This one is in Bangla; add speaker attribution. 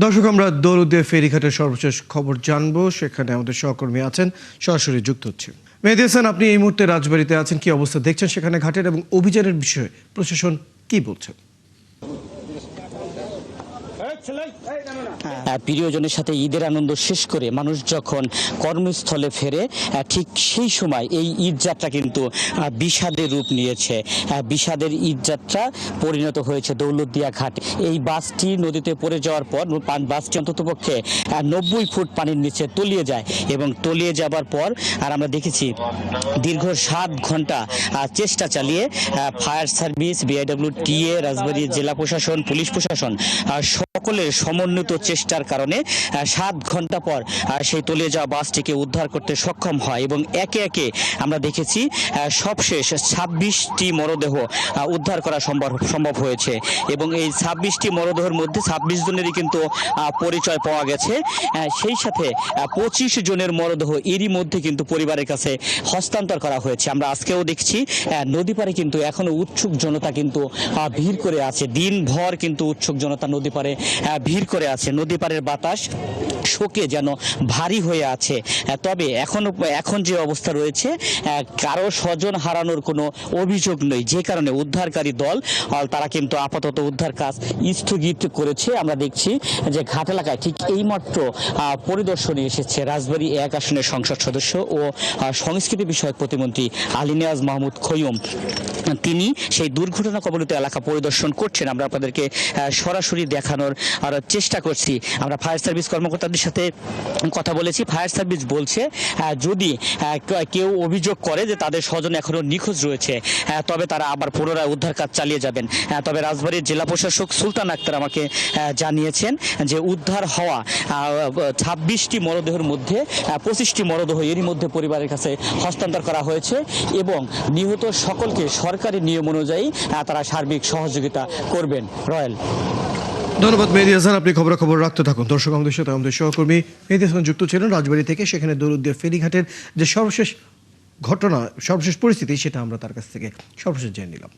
Speaker 1: দর্শক, আমরা দৌলতদিয়া ফেরিঘাটের সর্বশেষ খবর জানবো। সেখানে আমাদের সহকর্মী আছেন, সরাসরি যুক্ত হচ্ছে। মেহেদী হাসান, আপনি এই মুহূর্তে রাজবাড়িতে আছেন, কি অবস্থা দেখছেন সেখানে ঘাটের এবং অভিযানের বিষয়ে প্রশাসন কি বলছেন?
Speaker 2: প্রিয়জনের সাথে ঈদের আনন্দ শেষ করে মানুষ যখন কর্মস্থলে ফেরে, ঠিক সেই সময় এই ঈদযাত্রা কিন্তু বিষাদের রূপ নিয়েছে। বিষাদের ঈদযাত্রা পরিণত হয়েছে দৌলতদিয়া ঘাট। এই বাসটি নদীতে পড়ে যাওয়ার পর বাসটি অন্ততপক্ষে 90 ফুট পানির নিচে তলিয়ে যায় এবং তলিয়ে যাবার পর আর আমরা দেখেছি দীর্ঘ 7 ঘন্টা চেষ্টা চালিয়ে ফায়ার সার্ভিস, বিআইডব্লিউটিএ, রাজবাড়ী জেলা প্রশাসন, পুলিশ প্রশাসন সকলের সমন্বিত চেষ্টার কারণে 7 ঘন্টা পর সেই তলিয়ে যাওয়া বাসটিকে উদ্ধার করতে সক্ষম হয় এবং একে একে আমরা দেখেছি সবশেষ 26টি মরদেহ উদ্ধার করা সম্ভব হয়েছে এবং এই 26টি মরদেহের মধ্যে 26 জনেরই কিন্তু পরিচয় পাওয়া গেছে। সেই সাথে 25 জনের মরদেহ এরই মধ্যে কিন্তু পরিবারের কাছে হস্তান্তর করা হয়েছে। আমরা আজকেও দেখছি নদী পাড়ে কিন্তু এখনো উৎসুক জনতা কিন্তু ভিড় করে আছে। দিনভর কিন্তু উৎসুক জনতা নদী পাড়ে ভিড় করে আছে। নদী পাড়ের বাতাস শোকে যেন ভারী হয়ে আছে। তবে এখন যে অবস্থা রয়েছে, কারো স্বজন হারানোর কোনো অভিযোগ নেই, যে কারণে উদ্ধারকারী দল তারা কিন্তু আপাতত উদ্ধার কাজ স্থগিত করেছে। আমরা দেখছি যে ঘাট এলাকায় ঠিক এইমাত্র পরিদর্শনে এসেছে রাজবাড়ী 1 আসনের সংসদ সদস্য ও সংস্কৃতি বিষয়ক প্রতিমন্ত্রী আলী নিয়াজ মাহমুদ খৈয়ম। তিনি সেই দুর্ঘটনা কবলিত এলাকা পরিদর্শন করছেন। আমরা আপনাদেরকে সরাসরি দেখানোর চেষ্টা করছি। আমরা ফায়ার সার্ভিস কর্মকর্তাদের সাথে কথা বলেছি। ফায়ার সার্ভিস বলছে যদি কেউ অভিযোগ করে যে তাদের স্বজন এখনো নিখোঁজ রয়েছে, তবে তারা আবার পুনরায় উদ্ধার কাজ চালিয়ে যাবেন। তবে রাজবাড়ীর জেলা প্রশাসক সুলতান আক্তার আমাকে জানিয়েছেন যে উদ্ধার হওয়া 26টি মরদেহের মধ্যে 25টি মরদেহ এরই মধ্যে পরিবারের কাছে হস্তান্তর করা হয়েছে এবং নিহত সকলকে সরকারি নিয়ম অনুযায়ী তারা সার্বিক সহযোগিতা করবেন। রয়েল,
Speaker 1: ধন্যবাদ মেহেদী হাসান, আপনি খবর রাখতে থাকুন। দর্শক, আমাদের সাথে আমাদের সহকর্মী মেহেদী হাসান যুক্ত ছিলেন রাজবাড়ী থেকে। সেখানে দৌলতদিয়া ফেরিঘাটের যে সর্বশেষ ঘটনা, সর্বশেষ পরিস্থিতি, সেটা আমরা তার কাছ থেকে সর্বশেষ জেনে নিলাম।